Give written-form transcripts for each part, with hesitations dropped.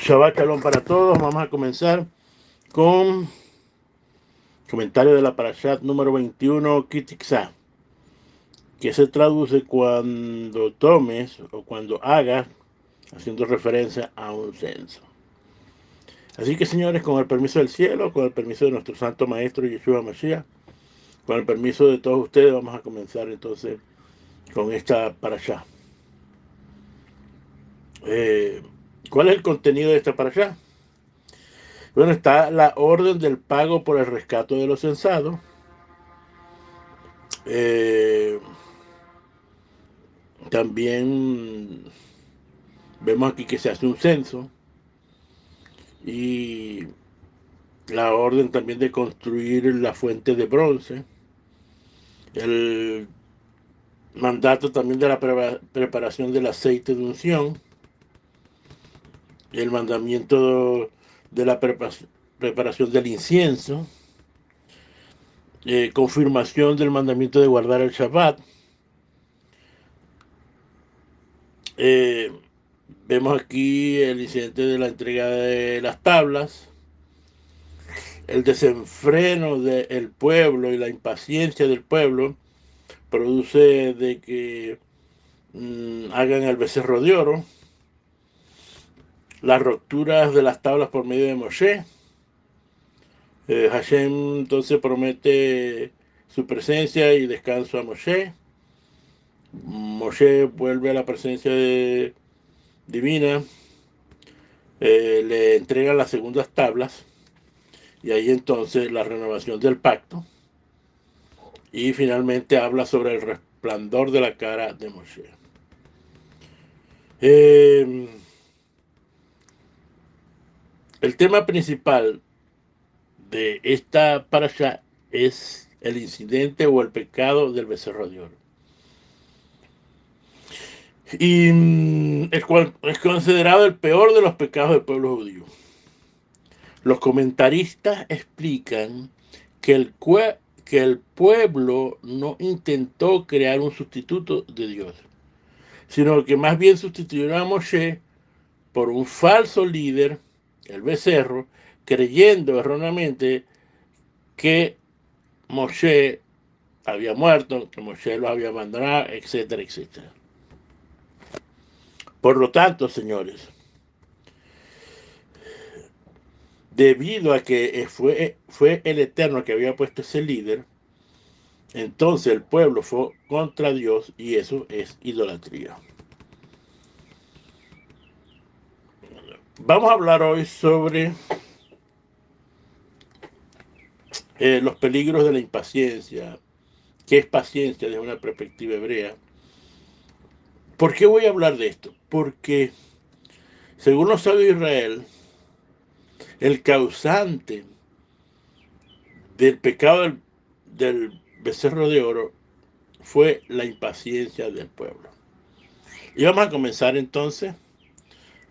Shabbat Shalom para todos. Vamos a comenzar con comentario de la Parashat número 21, Kitiksa, que se traduce cuando tomes o cuando hagas, haciendo referencia a un censo. Así que, señores, con el permiso del cielo, con el permiso de nuestro santo maestro Yeshua Mashiach, con el permiso de todos ustedes, vamos a comenzar entonces con esta Parashat. ¿Cuál es el contenido de esta Parashat? Bueno, está la orden del pago por el rescate de los censados. También vemos aquí que se hace un censo y la orden también de construir la fuente de bronce, el mandato también de la preparación del aceite de unción, el mandamiento de la preparación del incienso, confirmación del mandamiento de guardar el Shabbat. Vemos aquí el incidente de la entrega de las tablas, el desenfreno del pueblo y la impaciencia del pueblo produce de que hagan el becerro de oro, las rupturas de las tablas por medio de Moshe. Hashem entonces promete su presencia y descanso a Moshe. Moshe vuelve a la presencia divina, le entrega las segundas tablas y ahí entonces la renovación del pacto, y finalmente habla sobre el resplandor de la cara de Moshe. El tema principal de esta parasha es el incidente o el pecado del becerro de oro, y el cual es considerado el peor de los pecados del pueblo judío. Los comentaristas explican que el pueblo no intentó crear un sustituto de Dios, sino que más bien sustituyeron a Moshe por un falso líder, el becerro, creyendo erróneamente que Moshe había muerto, que Moshe los había abandonado, etcétera, etcétera. Por lo tanto, señores, debido a que fue el Eterno que había puesto ese líder, entonces el pueblo fue contra Dios y eso es idolatría. Vamos a hablar hoy sobre los peligros de la impaciencia. ¿Qué es paciencia desde una perspectiva hebrea? ¿Por qué voy a hablar de esto? Porque, según los sabios de Israel, el causante del pecado del becerro de oro fue la impaciencia del pueblo. Y vamos a comenzar entonces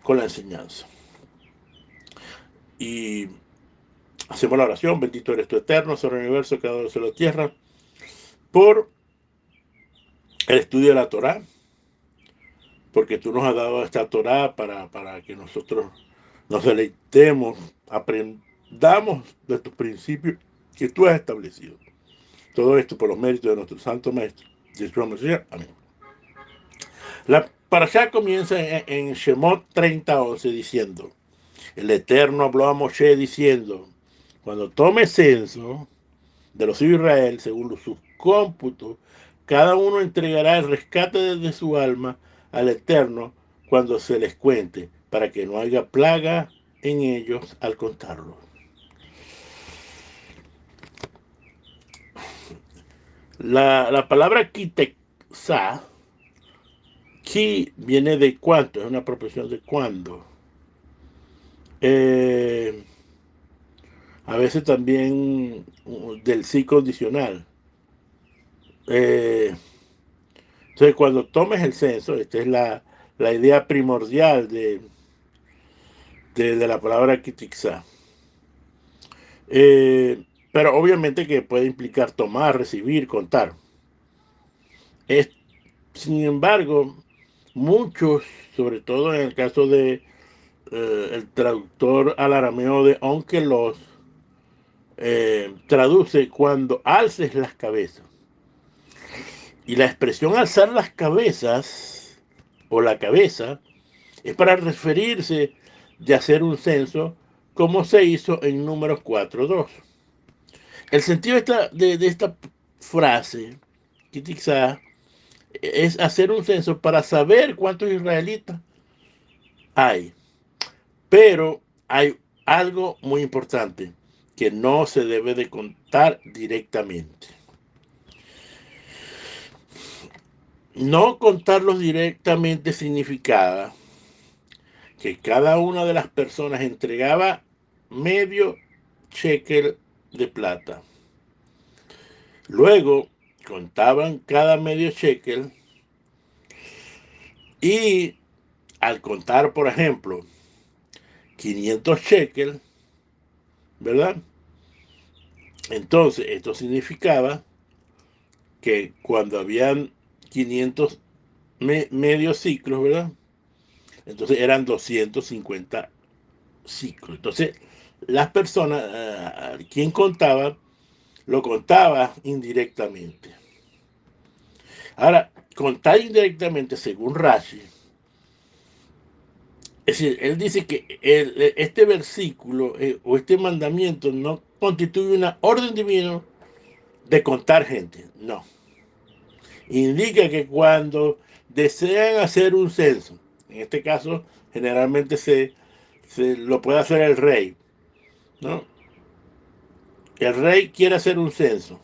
con la enseñanza. Y hacemos la oración: bendito eres tú, eterno, sobre el universo, creador del cielo y la tierra, por el estudio de la Torá, porque tú nos has dado esta Torá para que nosotros nos deleitemos, aprendamos de tus principios que tú has establecido. Todo esto por los méritos de nuestro santo maestro, Yeshua Mashiach. Amén. La parashá comienza en Shemot 30:11 diciendo: el Eterno habló a Moshe diciendo, cuando tome censo de los hijos de Israel, según sus cómputos, cada uno entregará el rescate de su alma al Eterno cuando se les cuente, para que no haya plaga en ellos al contarlo. La palabra kiteksa, ki viene de cuánto, es una proporción de cuándo. A veces también del sí condicional. Entonces, cuando tomes el censo, esta es la idea primordial de la palabra kitiksa. Pero obviamente que puede implicar tomar, recibir, contar. Sin embargo, muchos, sobre todo en el caso de el traductor al arameo de Onkelos traduce cuando alces las cabezas. Y la expresión alzar las cabezas o la cabeza es para referirse de hacer un censo como se hizo en Números 4:2. El sentido de esta frase, quizás, es hacer un censo para saber cuántos israelitas hay. Pero hay algo muy importante que no se debe de contar directamente. No contarlos directamente significaba que cada una de las personas entregaba medio shekel de plata. Luego contaban cada medio shekel y al contar, por ejemplo, 500 shekel, ¿verdad? Entonces, esto significaba que cuando habían 500 medios ciclos, ¿verdad? Entonces eran 250 ciclos. Entonces, las personas, quien contaba, lo contaba indirectamente. Ahora, contar indirectamente, según Rashi, es decir, él dice que este versículo o este mandamiento no constituye una orden divina de contar gente, no. Indica que cuando desean hacer un censo, en este caso generalmente se lo puede hacer el rey, ¿no? El rey quiere hacer un censo,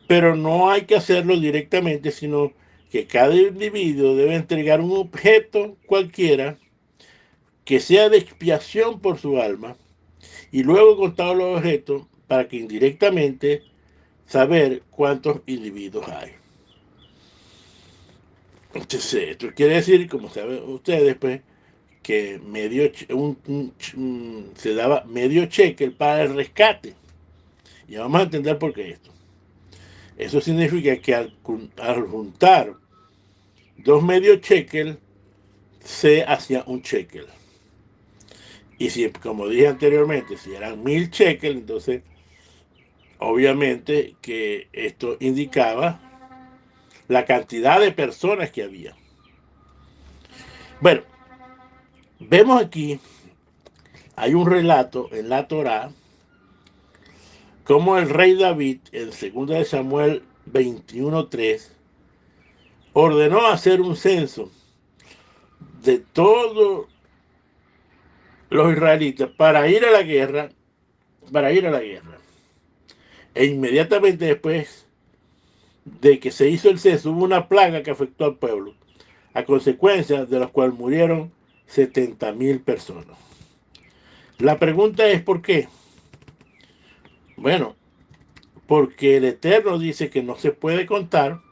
pero no hay que hacerlo directamente, sino que cada individuo debe entregar un objeto cualquiera que sea de expiación por su alma y luego contar los objetos para que indirectamente saber cuántos individuos hay. Entonces, esto quiere decir, como saben ustedes, pues, que se daba medio cheque para el rescate. Y vamos a entender por qué esto. Eso significa que al juntar dos medio shekel, se hacía un shekel. Y si, como dije anteriormente, si eran 1000 shekel, entonces obviamente que esto indicaba la cantidad de personas que había. Bueno, vemos aquí, hay un relato en la Torá, como el rey David, en 2 Samuel 21:3, ordenó hacer un censo de todos los israelitas para ir a la guerra. E inmediatamente después de que se hizo el censo, hubo una plaga que afectó al pueblo, a consecuencia de la cual murieron 70,000 personas. La pregunta es ¿por qué? Bueno, porque el Eterno dice que no se puede contar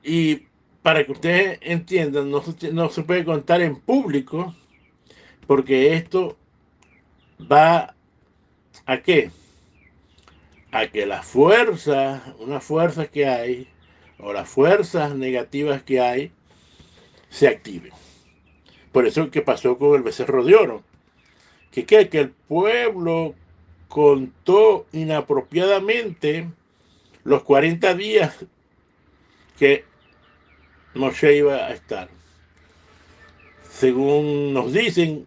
y para que ustedes entiendan, no se puede contar en público porque esto va a qué? A que unas fuerzas que hay o las fuerzas negativas que hay se activen. Por eso que pasó con el becerro de oro. Que el pueblo contó inapropiadamente los 40 días que Moshe iba a estar. Según nos dicen,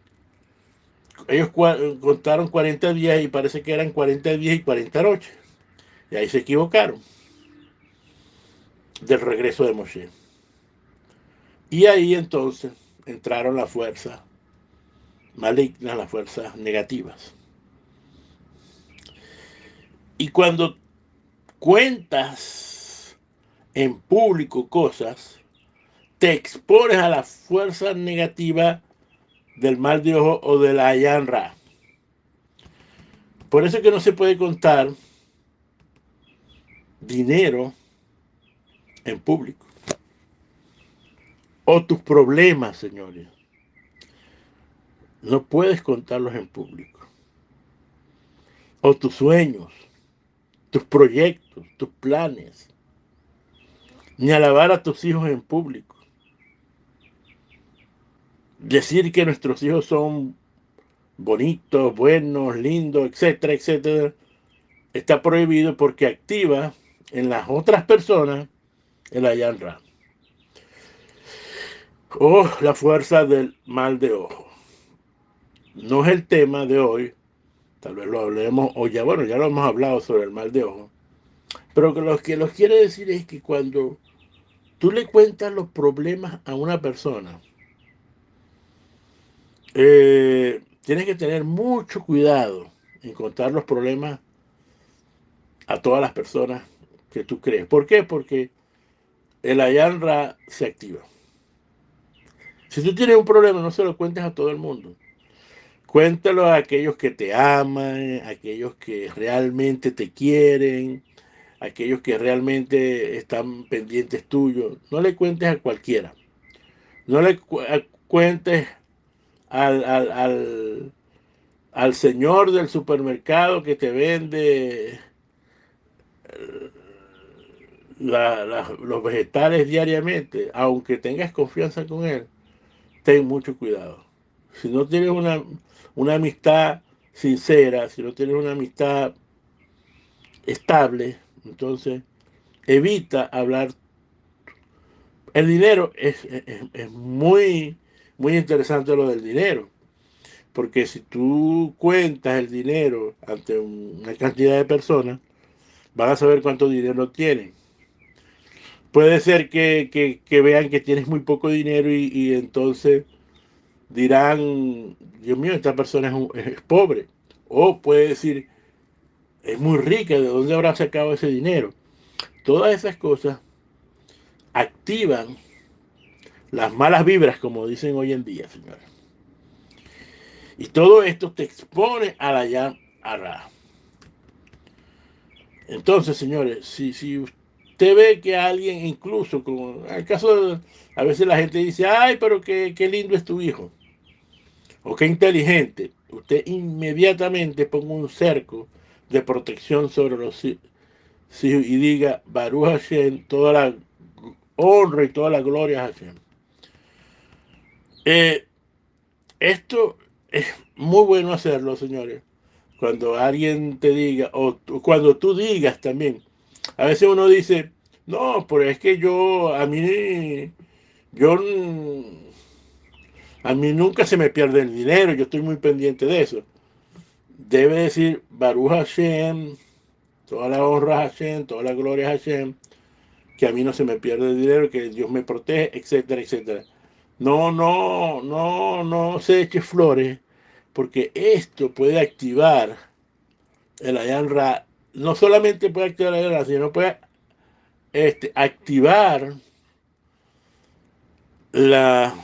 ellos contaron 40 días y parece que eran 40 días y 40 noches. Y ahí se equivocaron del regreso de Moshe. Y ahí entonces entraron las fuerzas malignas, las fuerzas negativas. Y cuando cuentas en público cosas, te expones a la fuerza negativa del mal de ojo o de la Ayan Ra. Por eso es que no se puede contar dinero en público. O tus problemas, señores. No puedes contarlos en público. O tus sueños, tus proyectos, tus planes. Ni alabar a tus hijos en público. decir que nuestros hijos son bonitos, buenos, lindos, etcétera, etcétera, está prohibido porque activa en las otras personas el Ayan Ra, o la fuerza del mal de ojo. No es el tema de hoy, tal vez lo hablemos, o ya, bueno, ya lo hemos hablado sobre el mal de ojo, pero que lo que los quiere decir es que cuando tú le cuentas los problemas a una persona, tienes que tener mucho cuidado en contar los problemas a todas las personas que tú crees. ¿Por qué? Porque el Ayan Ra se activa. Si tú tienes un problema, no se lo cuentes a todo el mundo. Cuéntalo a aquellos que te aman, a aquellos que realmente te quieren, a aquellos que realmente están pendientes tuyos. No le cuentes a cualquiera. No le cuentes al señor del supermercado que te vende los vegetales diariamente, aunque tengas confianza con él, ten mucho cuidado. Si no tienes una amistad sincera, si no tienes una amistad estable, entonces evita hablar. El dinero es muy, muy interesante lo del dinero, porque si tú cuentas el dinero ante una cantidad de personas, van a saber cuánto dinero tienen. Puede ser que vean que tienes muy poco dinero y entonces dirán, Dios mío, esta persona es pobre. O puede decir, es muy rica, ¿de dónde habrá sacado ese dinero? Todas esas cosas activan las malas vibras, como dicen hoy en día, señores. Y todo esto te expone a la Yam Arra. Entonces, señores, si usted ve que alguien, incluso, como en el caso de, a veces la gente dice, ay, pero qué lindo es tu hijo, o qué inteligente, usted inmediatamente ponga un cerco de protección sobre los hijos y diga, Baruch Hashem, toda la honra y toda la gloria a Hashem. Esto es muy bueno hacerlo, señores. Cuando alguien te diga, o cuando tú digas también, a veces uno dice, no, pero es que yo, a mí nunca se me pierde el dinero, yo estoy muy pendiente de eso. Debe decir, Baruch Hashem, toda la honra a Hashem, toda la gloria a Hashem, que a mí no se me pierde el dinero, que Dios me protege, etcétera, etcétera. No se eche flores, porque esto puede activar el Ayan Ra. No solamente puede activar el Ayan Ra, sino puede activar la,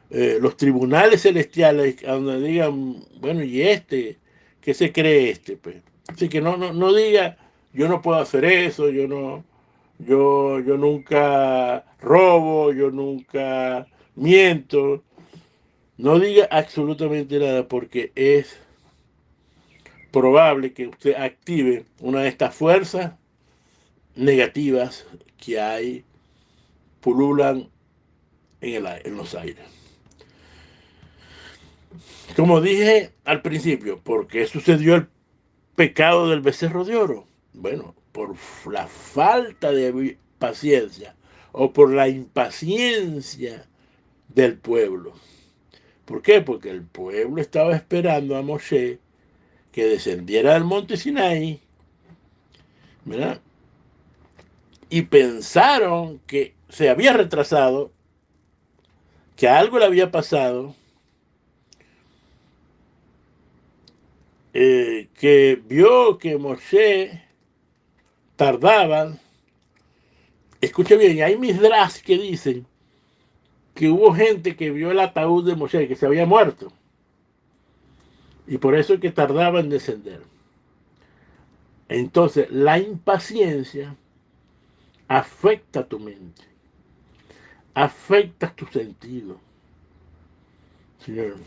los tribunales celestiales, donde digan, bueno, ¿y qué se cree pues? Así que no diga, yo no puedo hacer eso, yo nunca robo, yo nunca miento. No diga absolutamente nada porque es probable que usted active una de estas fuerzas negativas que hay, pululan en los aires. Como dije al principio, ¿por qué sucedió el pecado del becerro de oro? Bueno, por la falta de paciencia o por la impaciencia del pueblo. ¿Por qué? Porque el pueblo estaba esperando a Moshe que descendiera del monte Sinai, ¿verdad? Y pensaron que se había retrasado, que algo le había pasado, que vio que Moshe tardaba. Escucha bien, hay misdras que dicen que hubo gente que vio el ataúd de Moshe, que se había muerto, y por eso es que tardaba en descender. Entonces, la impaciencia afecta tu mente, afecta tu sentido, señor.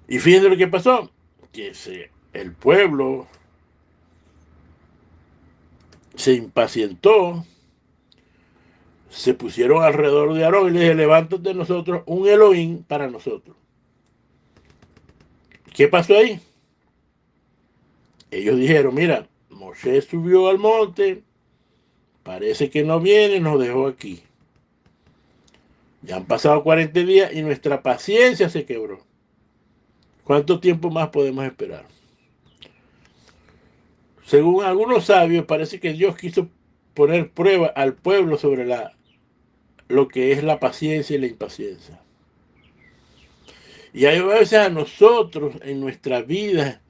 Y fíjense lo que pasó, que el pueblo se impacientó, se pusieron alrededor de Aarón y le dije, levántate de nosotros un Elohim para nosotros. ¿Qué pasó ahí? Ellos dijeron, mira, Moshe subió al monte, parece que no viene, nos dejó aquí. Ya han pasado 40 días y nuestra paciencia se quebró. ¿Cuánto tiempo más podemos esperar? Según algunos sabios, parece que Dios quiso poner prueba al pueblo sobre lo que es la paciencia y la impaciencia. Y hay veces a nosotros en nuestra vida,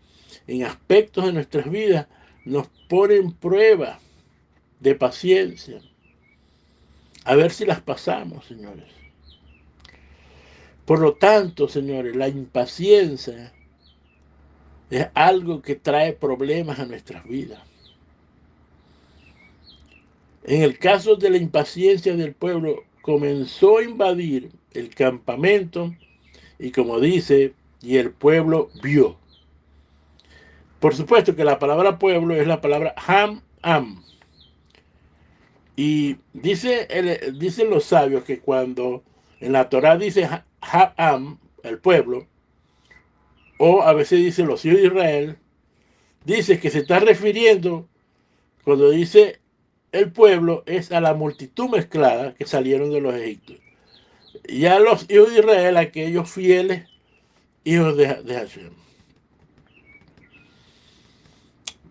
en aspectos de nuestras vidas, nos ponen prueba de paciencia. A ver si las pasamos, señores. Por lo tanto, señores, la impaciencia es algo que trae problemas a nuestras vidas. En el caso de la impaciencia del pueblo, comenzó a invadir el campamento y como dice, y el pueblo vio. Por supuesto que la palabra pueblo es la palabra ham-am. Y dicen los sabios que cuando en la Torah dice ham, el pueblo, o a veces dice los hijos de Israel, dice que se está refiriendo, cuando dice el pueblo, es a la multitud mezclada que salieron de los egipcios. Ya los hijos de Israel, aquellos fieles hijos de Hashem.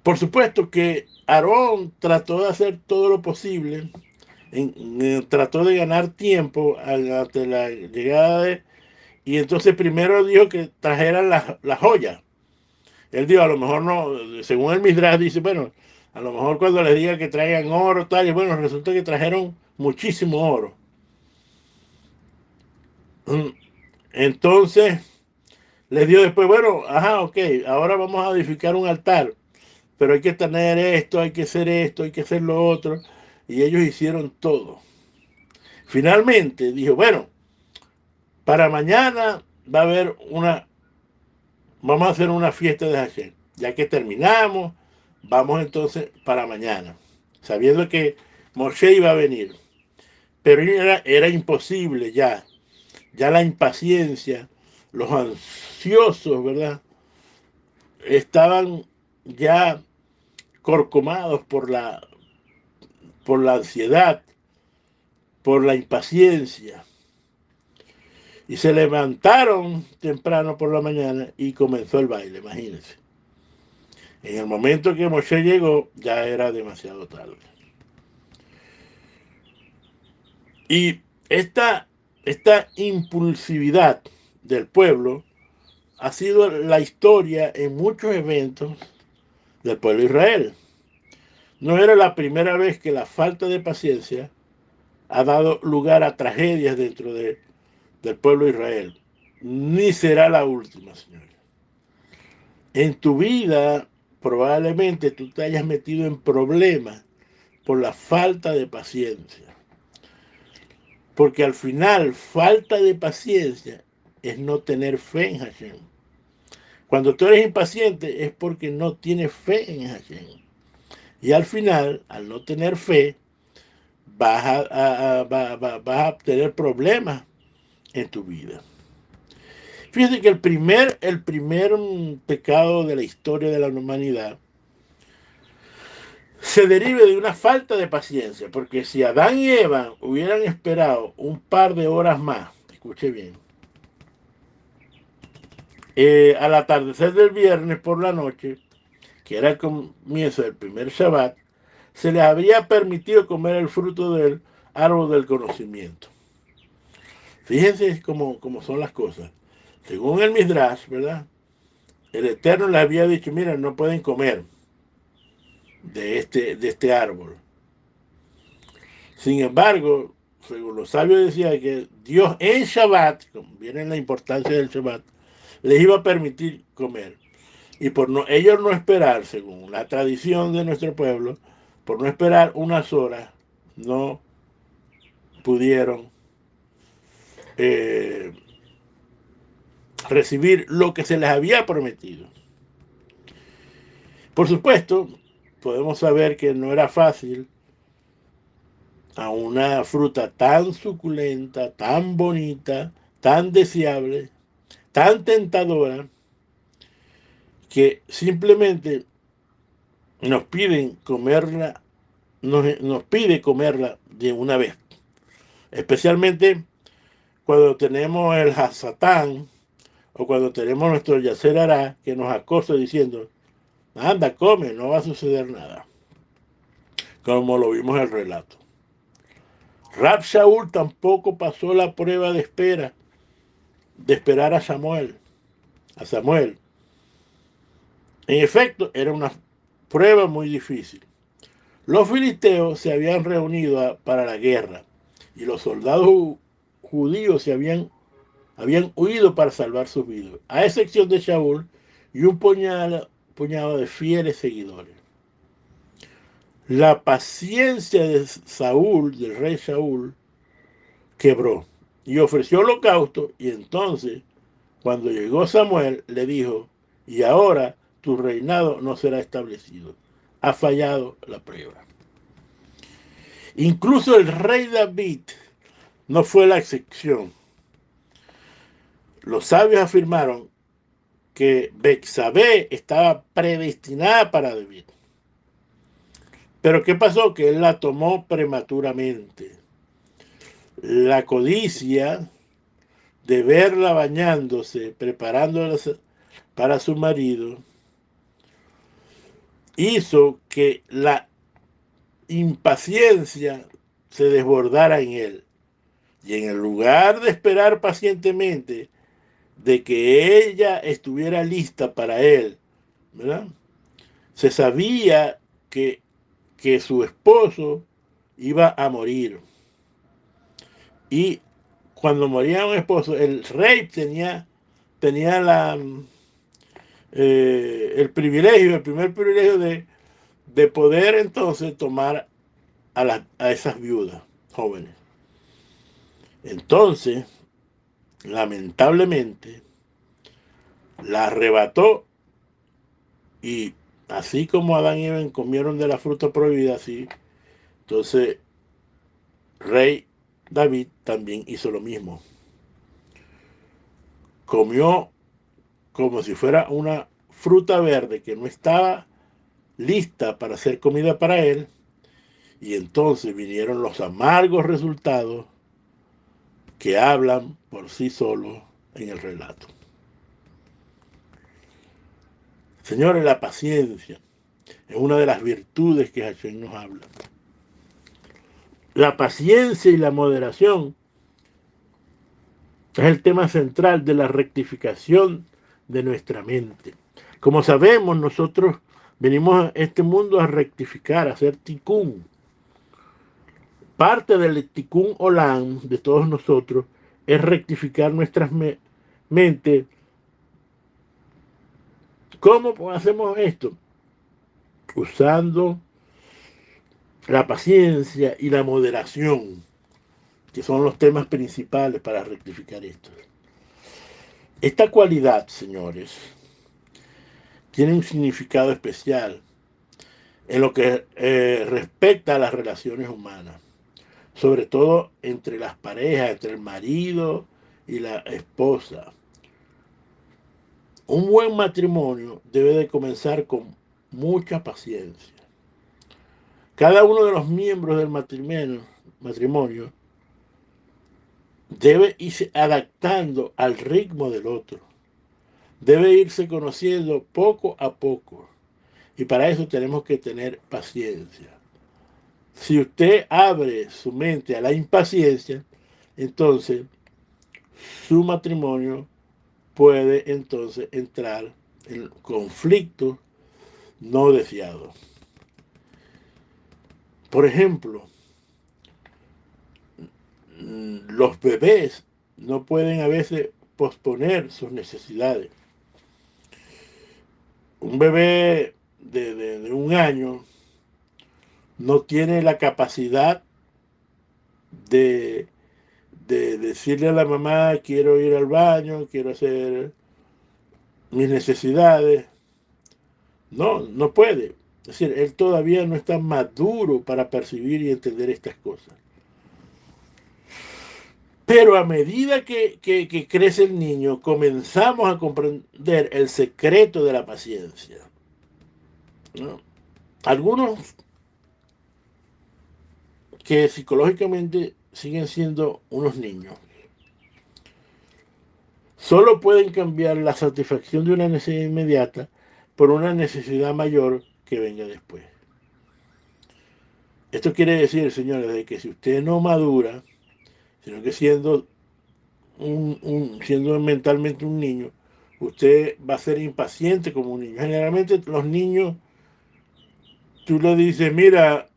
Por supuesto que Aarón trató de hacer todo lo posible, trató de ganar tiempo ante la llegada de... Y entonces primero dijo que trajeran la joya. Él dijo, a lo mejor no, según el Midrash dice, bueno, a lo mejor cuando les diga que traigan oro, tal, y bueno, resulta que trajeron muchísimo oro. Entonces, les dio después, bueno, ajá, ok, ahora vamos a edificar un altar, pero hay que tener esto, hay que hacer esto, hay que hacer lo otro, y ellos hicieron todo. Finalmente dijo, bueno, para mañana va a haber vamos a hacer una fiesta de Hashem. Ya que terminamos, vamos entonces para mañana, sabiendo que Moshe iba a venir. Pero era imposible ya la impaciencia, los ansiosos, ¿verdad? Estaban ya corcomados por la ansiedad, por la impaciencia. Y se levantaron temprano por la mañana y comenzó el baile, imagínense. En el momento que Moshe llegó, ya era demasiado tarde. Y esta impulsividad del pueblo ha sido la historia en muchos eventos del pueblo de Israel. No era la primera vez que la falta de paciencia ha dado lugar a tragedias dentro del pueblo de Israel. Ni será la última, señores. En tu vida probablemente tú te hayas metido en problemas por la falta de paciencia. Porque al final, falta de paciencia es no tener fe en Hashem. Cuando tú eres impaciente es porque no tienes fe en Hashem. Y al final, al no tener fe, vas a tener problemas en tu vida. Fíjate que el primer pecado de la historia de la humanidad se deriva de una falta de paciencia, porque si Adán y Eva hubieran esperado un par de horas más, escuche bien, al atardecer del viernes por la noche, que era el comienzo del primer Shabbat, se les habría permitido comer el fruto del árbol del conocimiento. Fíjense cómo son las cosas. Según el Midrash, ¿verdad? El Eterno les había dicho, mira, no pueden comer de este árbol. Sin embargo, según los sabios decían que Dios en Shabbat, como viene la importancia del Shabbat, les iba a permitir comer. Y por ellos no esperar, según la tradición de nuestro pueblo, por no esperar unas horas, no pudieron recibir lo que se les había prometido. Por supuesto, podemos saber que no era fácil a una fruta tan suculenta, tan bonita, tan deseable, tan tentadora, que simplemente nos piden comerla, nos pide comerla de una vez. Especialmente cuando tenemos el Hasatán o cuando tenemos nuestro Yacer Hará que nos acosa diciendo, anda, come, no va a suceder nada. Como lo vimos en el relato. Rab Shaul tampoco pasó la prueba de esperar a Samuel. En efecto, era una prueba muy difícil. Los filisteos se habían reunido para la guerra y los soldados judíos habían huido para salvar sus vidas, a excepción de Shaul y un puñado de fieles seguidores. La paciencia de Saúl, del rey Saúl, quebró y ofreció holocausto, y entonces, cuando llegó Samuel, le dijo, y ahora tu reinado no será establecido. Ha fallado la prueba. Incluso el rey David no fue la excepción. Los sabios afirmaron que Betsabé estaba predestinada para David. Pero ¿qué pasó? Que él la tomó prematuramente. La codicia de verla bañándose, preparándola para su marido, hizo que la impaciencia se desbordara en él. Y en el lugar de esperar pacientemente de que ella estuviera lista para él, ¿verdad? Se sabía que su esposo iba a morir. Y cuando moría un esposo, el rey tenía el primer privilegio de poder entonces tomar a esas viudas jóvenes. Entonces, lamentablemente, la arrebató, y así como Adán y Eva comieron de la fruta prohibida, así, entonces rey David también hizo lo mismo. Comió como si fuera una fruta verde que no estaba lista para ser comida para él, y entonces vinieron los amargos resultados que hablan por sí solos en el relato. Señores, la paciencia es una de las virtudes que Hashem nos habla. La paciencia y la moderación es el tema central de la rectificación de nuestra mente. Como sabemos, nosotros venimos a este mundo a rectificar, a hacer tikkun. Parte del tikkun olam de todos nosotros es rectificar nuestras mentes. ¿Cómo hacemos esto? Usando la paciencia y la moderación, que son los temas principales para rectificar esto. Esta cualidad, señores, tiene un significado especial en lo que respecta a las relaciones humanas, sobre todo entre las parejas, entre el marido y la esposa. Un buen matrimonio debe de comenzar con mucha paciencia. Cada uno de los miembros del matrimonio debe irse adaptando al ritmo del otro. Debe irse conociendo poco a poco. Y para eso tenemos que tener paciencia. Si usted abre su mente a la impaciencia, entonces su matrimonio puede entonces entrar en conflictos no deseados. Por ejemplo, los bebés no pueden a veces posponer sus necesidades. Un bebé de un año no tiene la capacidad de decirle a la mamá, quiero ir al baño, quiero hacer mis necesidades. No puede. Es decir, él todavía no está maduro para percibir y entender estas cosas. Pero a medida que crece el niño, comenzamos a comprender el secreto de la paciencia, ¿no? Algunos que psicológicamente siguen siendo unos niños, solo pueden cambiar la satisfacción de una necesidad inmediata por una necesidad mayor que venga después. Esto quiere decir, señores, de que si usted no madura, sino que siendo mentalmente un niño, usted va a ser impaciente como un niño. Generalmente los niños, tú le dices, mira,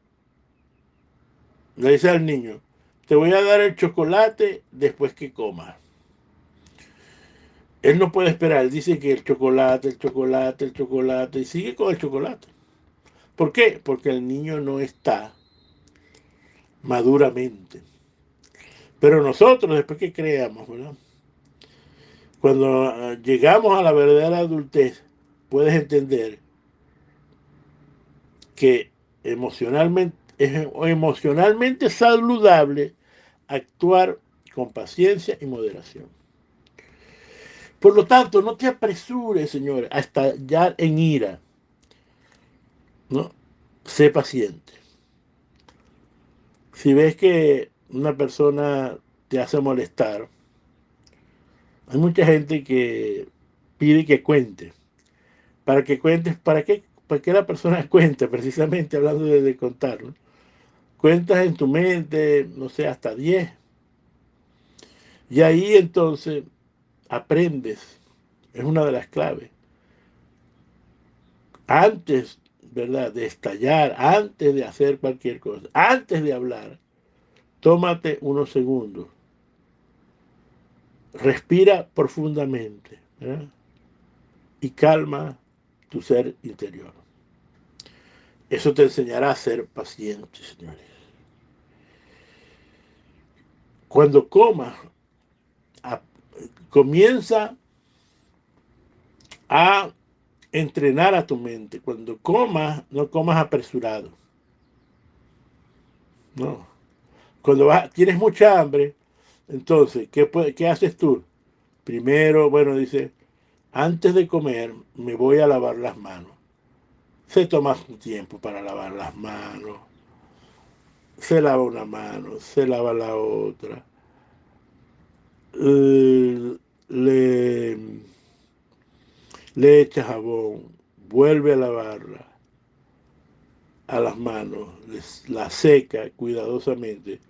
le dices al niño, te voy a dar el chocolate después que comas. Él no puede esperar, él dice que el chocolate, el chocolate, el chocolate, y sigue con el chocolate. ¿Por qué? Porque el niño no está maduramente. Pero nosotros, después que creamos, ¿verdad? Cuando llegamos a la verdadera adultez, puedes entender que es emocionalmente saludable actuar con paciencia y moderación. Por lo tanto, no te apresures, señores, a estallar en ira, ¿no? Sé paciente. Si ves que una persona te hace molestar, hay mucha gente que pide que cuente. Para que cuentes, ¿para qué? Para que la persona cuente, precisamente hablando de contar, ¿no? Cuentas en tu mente, no sé, hasta 10. Y ahí entonces aprendes. Es una de las claves. Antes, ¿verdad? De estallar, antes de hacer cualquier cosa, antes de hablar, tómate unos segundos. Respira profundamente, ¿verdad? Y calma tu ser interior. Eso te enseñará a ser paciente, señores. Cuando comas, a, comienza a entrenar a tu mente. Cuando comas, no comas apresurado. No. Cuando tienes mucha hambre, entonces, ¿qué haces tú? Primero, bueno, dice, antes de comer me voy a lavar las manos. Se toma su tiempo para lavar las manos. Se lava una mano, se lava la otra. Eh, le, le echa jabón, vuelve a lavarla a las manos, la seca cuidadosamente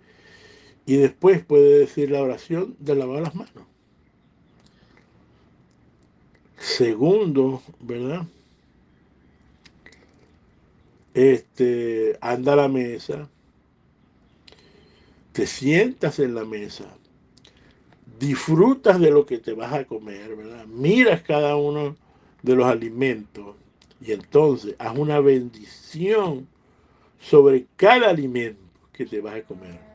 y después puede decir la oración de lavar las manos. Segundo, ¿verdad? Anda a la mesa, te sientas en la mesa, disfrutas de lo que te vas a comer, ¿verdad? Miras cada uno de los alimentos y entonces haz una bendición sobre cada alimento que te vas a comer.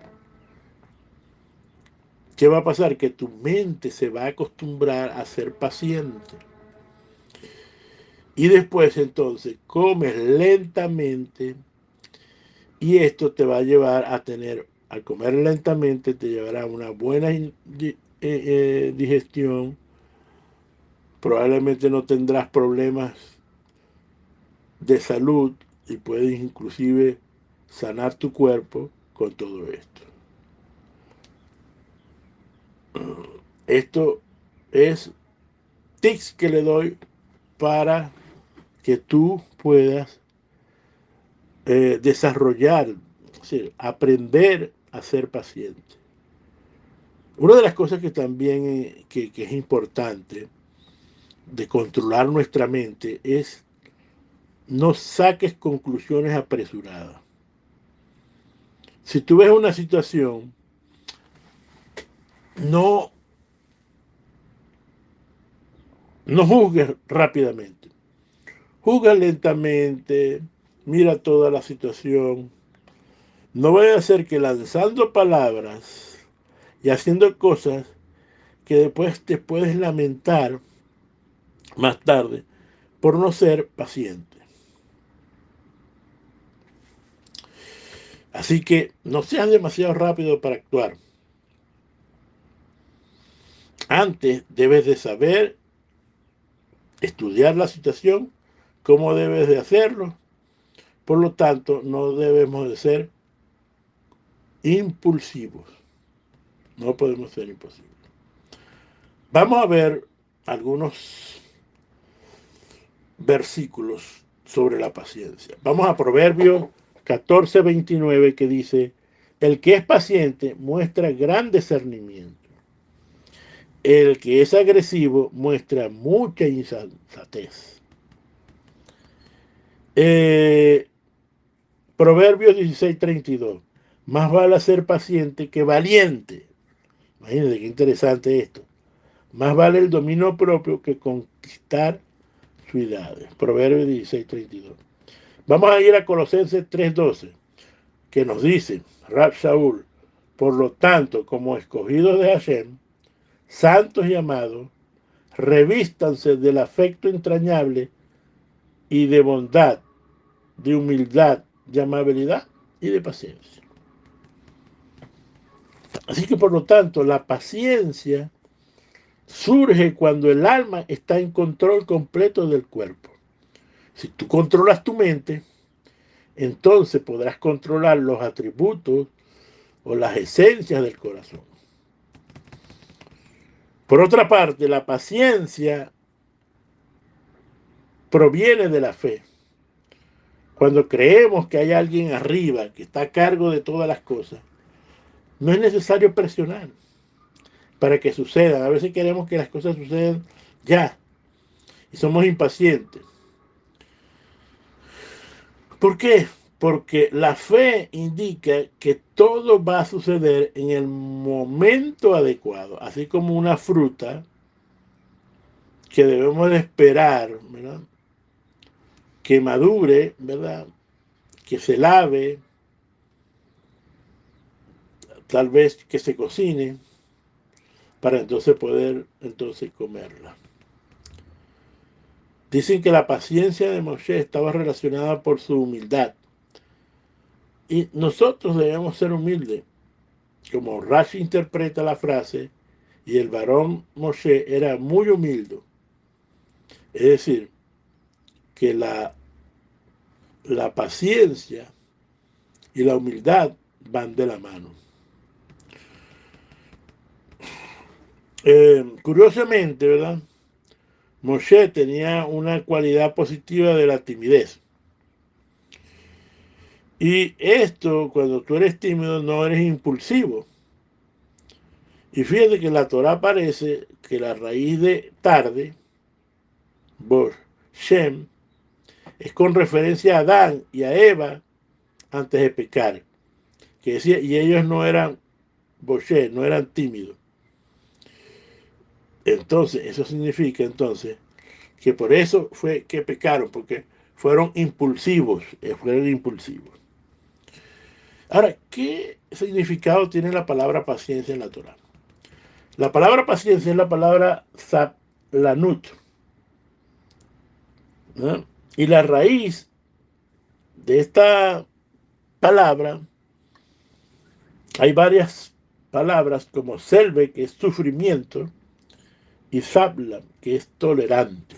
¿Qué va a pasar? Que tu mente se va a acostumbrar a ser paciente. Y después entonces comes lentamente y esto te va a llevar a tener, al comer lentamente, te llevará a una buena digestión. Probablemente no tendrás problemas de salud y puedes inclusive sanar tu cuerpo con todo esto. Esto es tips que le doy para que tú puedas desarrollar, es decir, aprender a ser paciente. Una de las cosas que también que es importante de controlar nuestra mente es no saques conclusiones apresuradas. Si tú ves una situación, no, no juzgues rápidamente. Juzga lentamente, mira toda la situación. No vaya a ser que lanzando palabras y haciendo cosas que después te puedes lamentar más tarde por no ser paciente. Así que no seas demasiado rápido para actuar. Antes debes de saber estudiar la situación, cómo debes de hacerlo. Por lo tanto, no debemos de ser impulsivos. No podemos ser impulsivos. Vamos a ver algunos versículos sobre la paciencia. Vamos a Proverbios 14:29, que dice: el que es paciente muestra gran discernimiento. El que es agresivo muestra mucha insensatez. Proverbios 16:32. Más vale ser paciente que valiente. Imagínense qué interesante esto. Más vale el dominio propio que conquistar ciudades. Proverbios 16:32. Vamos a ir a Colosenses 3:12, que nos dice Rab Shaul: por lo tanto, como escogidos de Hashem, santos y amados, revístanse del afecto entrañable y de bondad, de humildad, de amabilidad y de paciencia. Así que por lo tanto, la paciencia surge cuando el alma está en control completo del cuerpo. Si tú controlas tu mente, entonces podrás controlar los atributos o las esencias del corazón. Por otra parte, la paciencia proviene de la fe. Cuando creemos que hay alguien arriba que está a cargo de todas las cosas, no es necesario presionar para que sucedan. A veces queremos que las cosas sucedan ya y somos impacientes. ¿Por qué? Porque la fe indica que todo va a suceder en el momento adecuado, así como una fruta que debemos de esperar, ¿verdad? Que madure, ¿verdad? Que se lave, tal vez que se cocine, para entonces poder comerla. Dicen que la paciencia de Moshe estaba relacionada por su humildad. Y nosotros debemos ser humildes. Como Rashi interpreta la frase, y el varón Moshe era muy humilde. Es decir, que la paciencia y la humildad van de la mano. Curiosamente, ¿verdad? Moshe tenía una cualidad positiva de la timidez. Y esto, cuando tú eres tímido, no eres impulsivo. Y fíjate que en la Torah parece que la raíz de tarde, Bor Shem, es con referencia a Adán y a Eva antes de pecar. Que decía, y ellos no eran Boshe, no eran tímidos. Entonces, eso significa entonces que por eso fue que pecaron, porque fueron impulsivos, Ahora, ¿qué significado tiene la palabra paciencia en la Torah? La palabra paciencia es la palabra sablanut, ¿no? Y la raíz de esta palabra, hay varias palabras como selve, que es sufrimiento, y sabla, que es tolerante.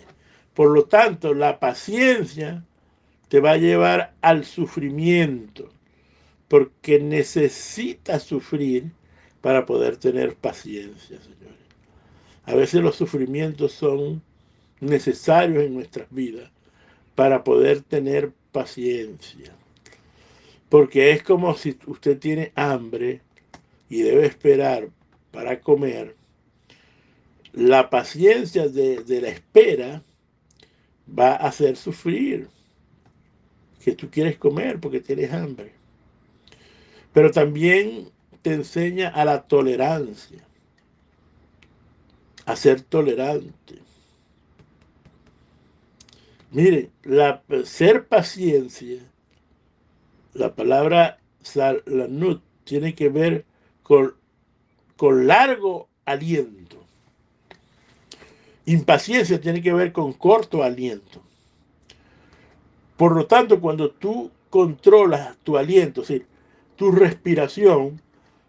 Por lo tanto, la paciencia te va a llevar al sufrimiento, porque necesitas sufrir para poder tener paciencia, señores. A veces los sufrimientos son necesarios en nuestras vidas para poder tener paciencia. Porque es como si usted tiene hambre y debe esperar para comer. La paciencia de la espera va a hacer sufrir que tú quieres comer porque tienes hambre. Pero también te enseña a la tolerancia, a ser tolerante. Miren, ser paciencia, la palabra salanut, tiene que ver con largo aliento. Impaciencia tiene que ver con corto aliento. Por lo tanto, cuando tú controlas tu aliento, es decir, tu respiración,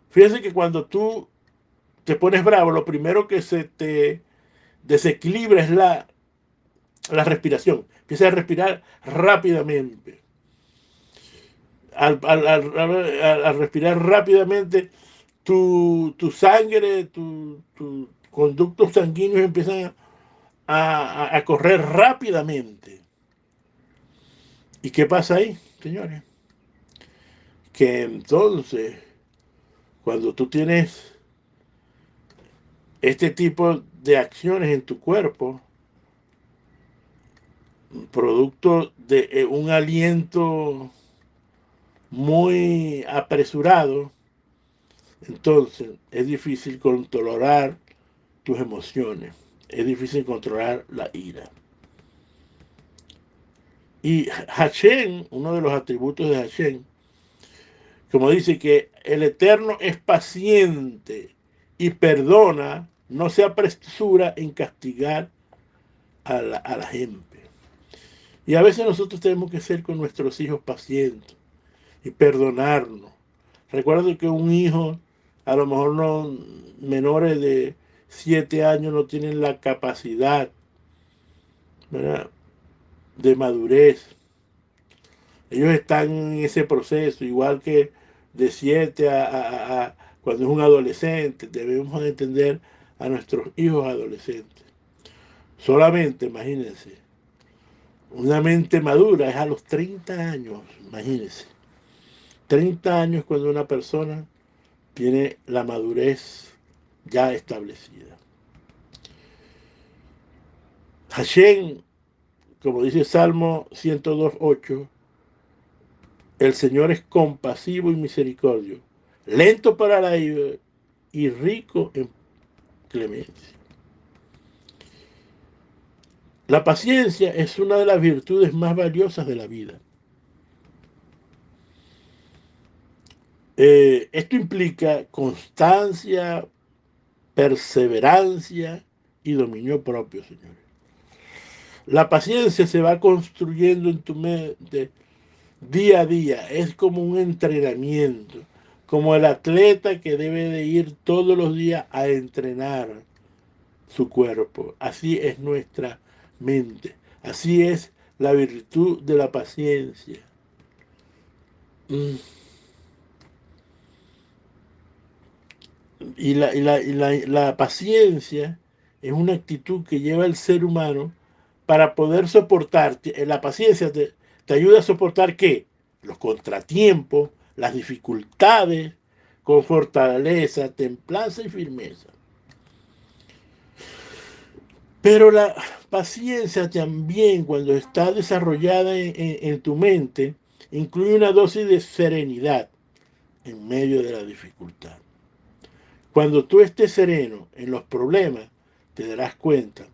fíjense que cuando tú te pones bravo, lo primero que se te desequilibra es la respiración. Empieza a respirar rápidamente. Al respirar rápidamente, tu sangre, tus conductos sanguíneos empiezan a correr rápidamente. ¿Y qué pasa ahí, señores? Que entonces, cuando tú tienes este tipo de acciones en tu cuerpo, producto de un aliento muy apresurado, entonces es difícil controlar tus emociones, es difícil controlar la ira. Y Hashem, uno de los atributos de Hashem, como dice que el Eterno es paciente y perdona, no se apresura en castigar a la gente. Y a veces nosotros tenemos que ser con nuestros hijos pacientes y perdonarnos. Recuerdo que un hijo, a lo mejor no menores de 7 años, no tienen la capacidad, ¿verdad?, de madurez. Ellos están en ese proceso, igual que de 7 a cuando es un adolescente. Debemos entender a nuestros hijos adolescentes. Solamente, imagínense, una mente madura es a los 30 años, imagínense. 30 años cuando una persona tiene la madurez ya establecida. Hashem, como dice Salmo 102:8, el Señor es compasivo y misericordioso, lento para la ira y rico en clemencia. La paciencia es una de las virtudes más valiosas de la vida. Esto implica constancia, perseverancia y dominio propio, señores. La paciencia se va construyendo en tu mente día a día. Es como un entrenamiento, como el atleta que debe de ir todos los días a entrenar su cuerpo. Así es nuestra mente. Así es la virtud de la paciencia. La paciencia es una actitud que lleva el ser humano para poder soportar. La paciencia te ayuda a soportar ¿qué? Los contratiempos, las dificultades, con fortaleza, templanza y firmeza. Pero la paciencia también, cuando está desarrollada en tu mente, incluye una dosis de serenidad en medio de la dificultad. Cuando tú estés sereno en los problemas, te darás cuenta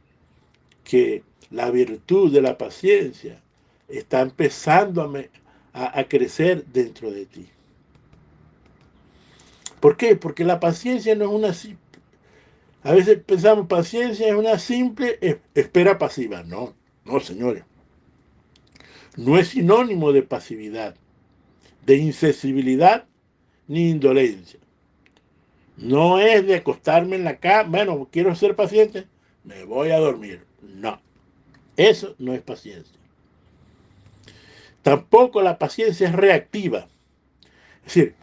que la virtud de la paciencia está empezando a crecer dentro de ti. ¿Por qué? Porque la paciencia no es una simple... A veces pensamos paciencia es una simple espera pasiva. No, no, señores. No es sinónimo de pasividad, de insensibilidad ni indolencia. No es de acostarme en la cama, bueno, quiero ser paciente, me voy a dormir. No, eso no es paciencia. Tampoco la paciencia es reactiva. Es decir,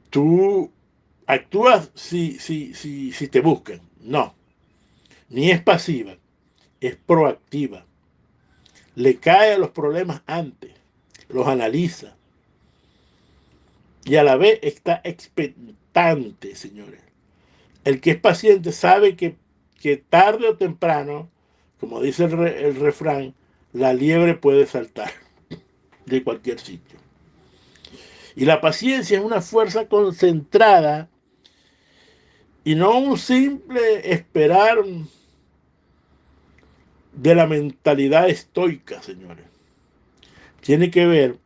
tú actúas si te buscan. No, ni es pasiva, es proactiva. Le cae a los problemas antes, los analiza y a la vez está expectante, señores. El que es paciente sabe que tarde o temprano, como dice el refrán, la liebre puede saltar de cualquier sitio. Y la paciencia es una fuerza concentrada y no un simple esperar de la mentalidad estoica, señores. Tiene que ver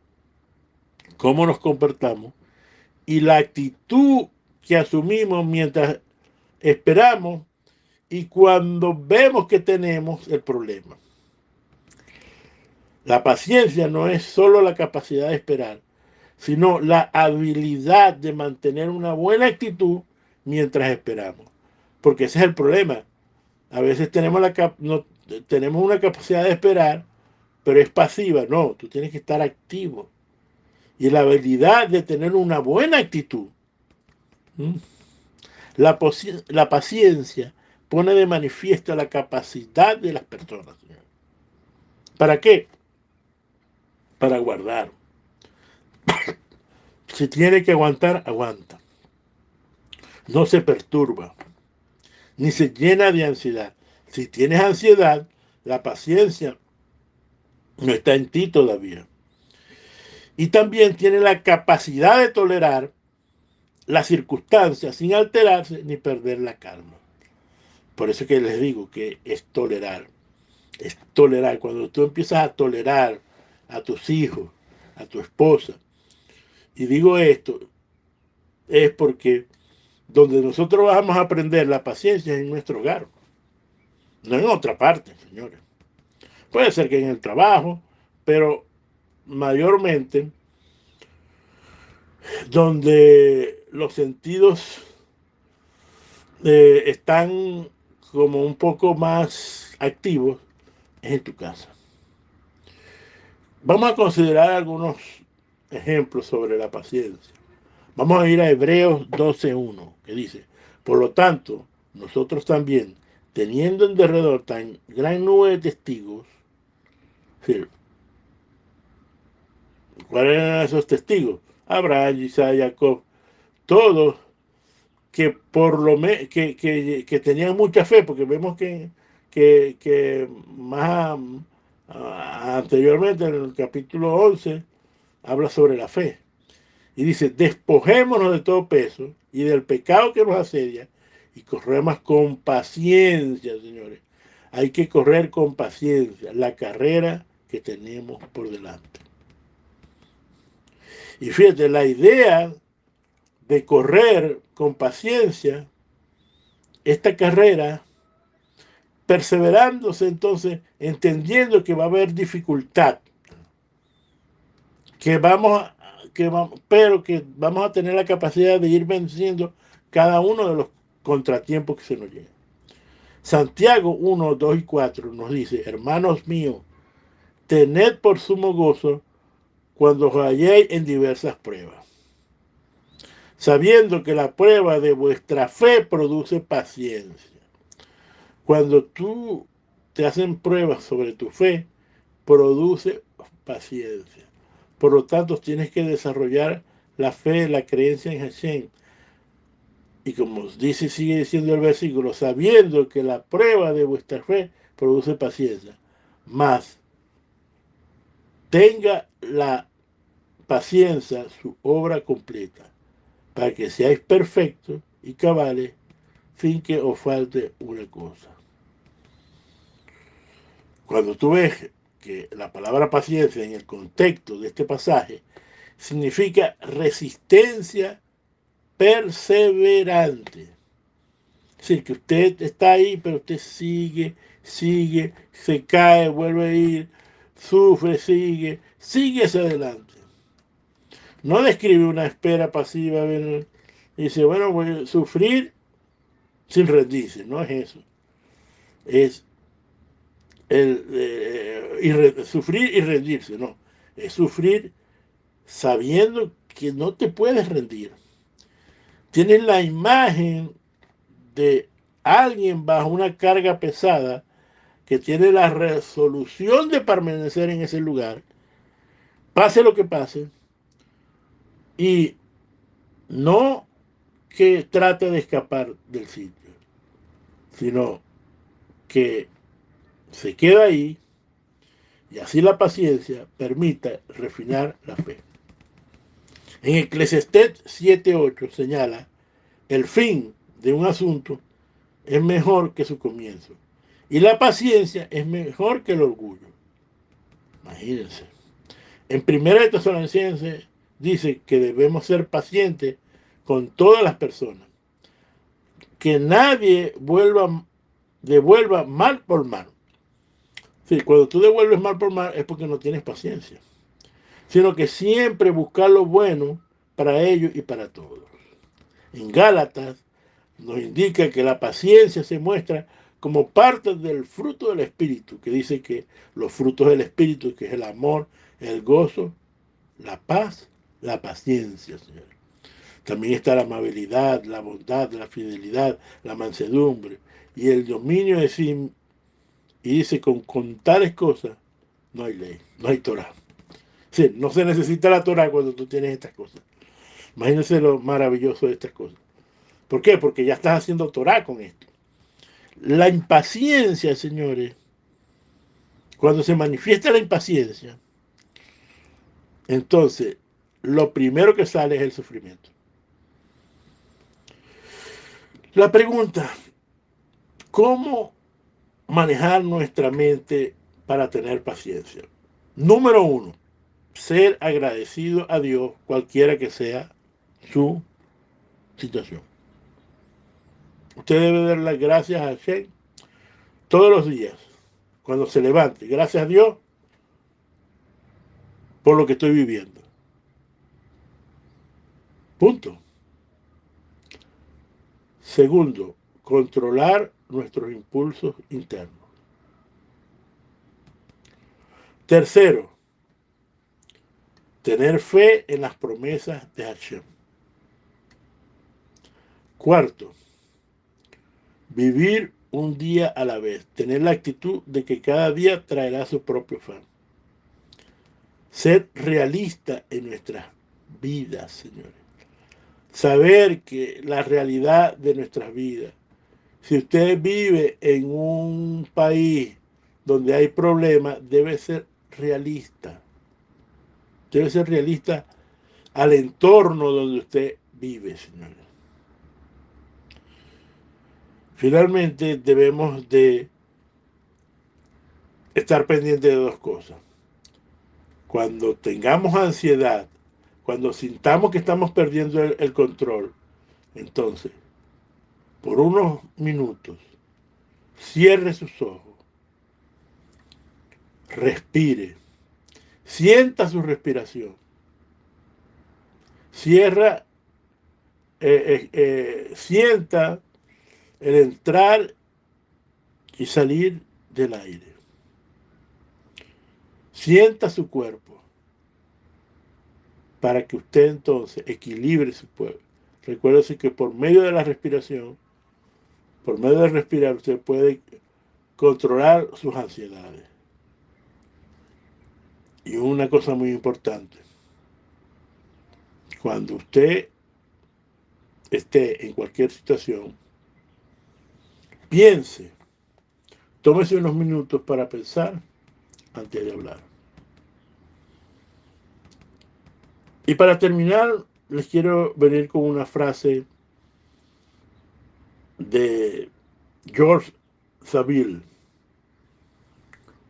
cómo nos comportamos y la actitud que asumimos mientras esperamos y cuando vemos que tenemos el problema. La paciencia no es solo la capacidad de esperar, sino la habilidad de mantener una buena actitud mientras esperamos. Porque ese es el problema. A veces tenemos, tenemos una capacidad de esperar, pero es pasiva. No, tú tienes que estar activo. Y la habilidad de tener una buena actitud. La paciencia pone de manifiesto la capacidad de las personas. ¿Para qué? Para guardar. Si tiene que aguantar, aguanta. No se perturba, ni se llena de ansiedad. Si tienes ansiedad, la paciencia no está en ti todavía. Y también tiene la capacidad de tolerar las circunstancias sin alterarse ni perder la calma. Por eso que les digo que es tolerar. Es tolerar. Cuando tú empiezas a tolerar a tus hijos, a tu esposa, y digo esto, es porque donde nosotros vamos a aprender la paciencia es en nuestro hogar, no en otra parte, señores. Puede ser que en el trabajo, pero mayormente donde los sentidos están como un poco más activos es en tu casa. Vamos a considerar algunos ejemplos sobre la paciencia. Vamos a ir a Hebreos 12:1, que dice: por lo tanto, nosotros también, teniendo en derredor tan gran nube de testigos, ¿sí? ¿Cuáles eran esos testigos? Abraham, Isaac, Jacob, todos que por lo que tenían mucha fe, porque vemos que más anteriormente en el capítulo 11 habla sobre la fe. Y dice: despojémonos de todo peso y del pecado que nos asedia y corremos con paciencia, señores. Hay que correr con paciencia la carrera que tenemos por delante. Y fíjate, la idea de correr con paciencia esta carrera, perseverándose entonces, entendiendo que va a haber dificultad, pero que vamos a tener la capacidad de ir venciendo cada uno de los contratiempos que se nos llegan. Santiago 1, 2 y 4 nos dice: hermanos míos, tened por sumo gozo cuando os halléis en diversas pruebas, sabiendo que la prueba de vuestra fe produce paciencia. Cuando tú te hacen pruebas sobre tu fe, produce paciencia. Por lo tanto, tienes que desarrollar la fe, la creencia en Hashem. Y como dice, sigue diciendo el versículo, sabiendo que la prueba de vuestra fe produce paciencia. Mas tenga la paciencia su obra completa, para que seáis perfectos y cabales, sin que os falte una cosa. Cuando tú ves que la palabra paciencia en el contexto de este pasaje significa resistencia perseverante. Es decir, que usted está ahí, pero usted sigue, se cae, vuelve a ir, sufre, sigue hacia adelante. No describe una espera pasiva, dice, bueno, voy a sufrir sin rendirse, no es eso. Es sufrir y rendirse, no. Es sufrir sabiendo que no te puedes rendir. Tienes la imagen de alguien bajo una carga pesada que tiene la resolución de permanecer en ese lugar, pase lo que pase, y no que trate de escapar del sitio, sino que se queda ahí, y así la paciencia permita refinar la fe. En Eclesiastés 7:8 señala: el fin de un asunto es mejor que su comienzo, y la paciencia es mejor que el orgullo. Imagínense. En 1 Tesalonicenses dice que debemos ser pacientes con todas las personas, que nadie devuelva mal por mal. Sí, cuando tú devuelves mal por mal es porque no tienes paciencia, sino que siempre buscar lo bueno para ellos y para todos. En Gálatas nos indica que la paciencia se muestra como parte del fruto del Espíritu, que dice que los frutos del Espíritu, que es el amor, el gozo, la paz, la paciencia, Señor. También está la amabilidad, la bondad, la fidelidad, la mansedumbre y el dominio de sí. Y dice, con tales cosas no hay ley, no hay Torah. Sí, no se necesita la Torah cuando tú tienes estas cosas. Imagínense lo maravilloso de estas cosas. ¿Por qué? Porque ya estás haciendo Torah con esto. La impaciencia, señores, cuando se manifiesta la impaciencia, entonces lo primero que sale es el sufrimiento. La pregunta, ¿cómo manejar nuestra mente para tener paciencia? Número uno, ser agradecido a Dios, cualquiera que sea su situación. Usted debe dar las gracias a Hashem todos los días, cuando se levante. Gracias a Dios por lo que estoy viviendo. Punto. Segundo, controlar nuestros impulsos internos. Tercero, tener fe en las promesas de Hashem. Cuarto, vivir un día a la vez. Tener la actitud de que cada día traerá su propio afán. Ser realista en nuestras vidas, señores. Saber que la realidad de nuestras vidas, si usted vive en un país donde hay problemas, debe ser realista. Debe ser realista al entorno donde usted vive, señores. Finalmente, debemos de estar pendientes de dos cosas. Cuando tengamos ansiedad, cuando sintamos que estamos perdiendo el control, entonces, por unos minutos, cierre sus ojos, respire, sienta su respiración, sienta el entrar y salir del aire. Sienta su cuerpo para que usted entonces equilibre su cuerpo. Recuérdese que por medio de la respiración, por medio de respirar, usted puede controlar sus ansiedades. Y una cosa muy importante, cuando usted esté en cualquier situación, piense, tómese unos minutos para pensar antes de hablar. Y para terminar, les quiero venir con una frase de George Saville,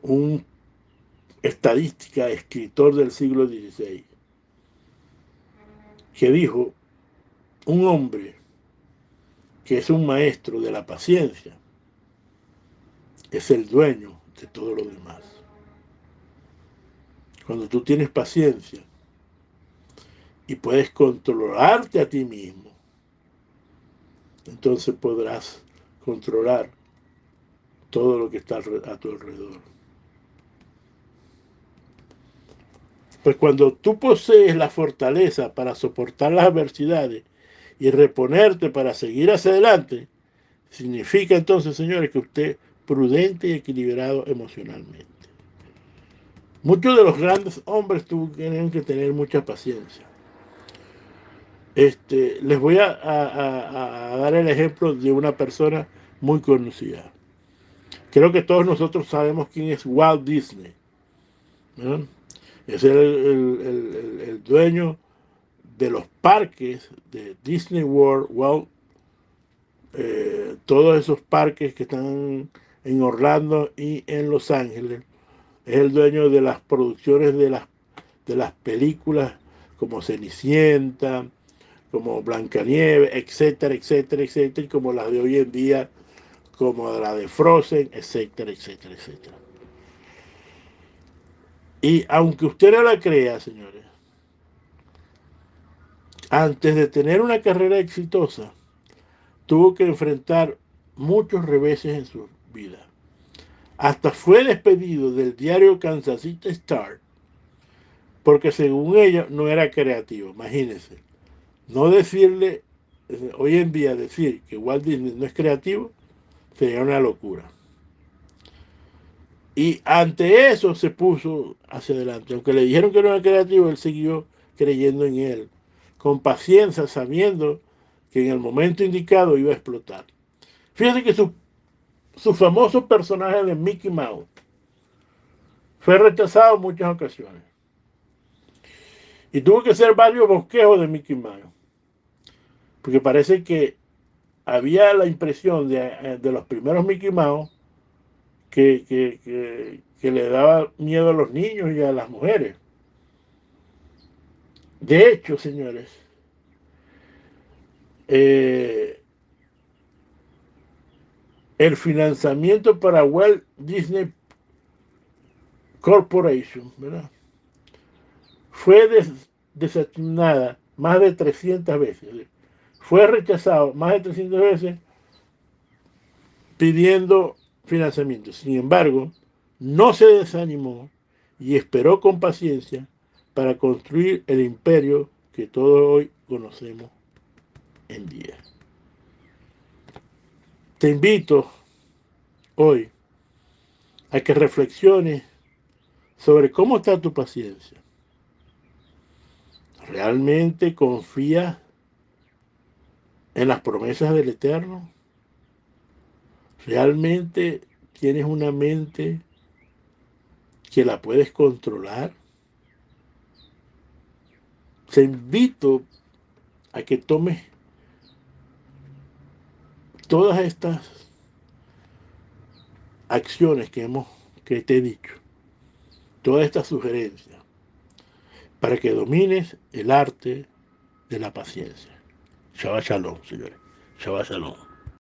un estadística, escritor del siglo XVI, que dijo, un hombre que es un maestro de la paciencia es el dueño de todo lo demás. Cuando tú tienes paciencia y puedes controlarte a ti mismo, entonces podrás controlar todo lo que está a tu alrededor. Pues cuando tú posees la fortaleza para soportar las adversidades y reponerte para seguir hacia adelante, significa entonces, señores, que usted es prudente y equilibrado emocionalmente. Muchos de los grandes hombres tuvieron que tener mucha paciencia. Les voy a dar el ejemplo de una persona muy conocida. Creo que todos nosotros sabemos quién es Walt Disney, ¿no? Es el dueño de los parques de Disney World, todos esos parques que están en Orlando y en Los Ángeles. Es el dueño de las producciones de las películas como Cenicienta, como Blancanieves, etcétera, etcétera, etcétera, y como las de hoy en día, como la de Frozen, etcétera, etcétera, etcétera. Y aunque usted no la crea, señores, antes de tener una carrera exitosa, tuvo que enfrentar muchos reveses en su vida. Hasta fue despedido del diario Kansas City Star porque según ella no era creativo. Imagínense, no decirle, hoy en día decir que Walt Disney no es creativo sería una locura. Y ante eso se puso hacia adelante. Aunque le dijeron que no era creativo, él siguió creyendo en él, con paciencia, sabiendo que en el momento indicado iba a explotar. Fíjense que su famoso personaje de Mickey Mouse fue rechazado en muchas ocasiones. Y tuvo que hacer varios bosquejos de Mickey Mouse. Porque parece que había la impresión de los primeros Mickey Mouse que le daba miedo a los niños y a las mujeres. De hecho, señores, el financiamiento para Walt Disney Corporation, ¿verdad?, fue desestimada más de 300 veces. Fue rechazado más de 300 veces pidiendo financiamiento. Sin embargo, no se desanimó y esperó con paciencia para construir el imperio que todos hoy conocemos en día. Te invito hoy a que reflexiones sobre cómo está tu paciencia. ¿Realmente confías en las promesas del Eterno? ¿Realmente tienes una mente que la puedes controlar? Te invito a que tomes todas estas acciones que te he dicho, todas estas sugerencias, para que domines el arte de la paciencia. Shabbat Shalom, señores. Shabbat Shalom.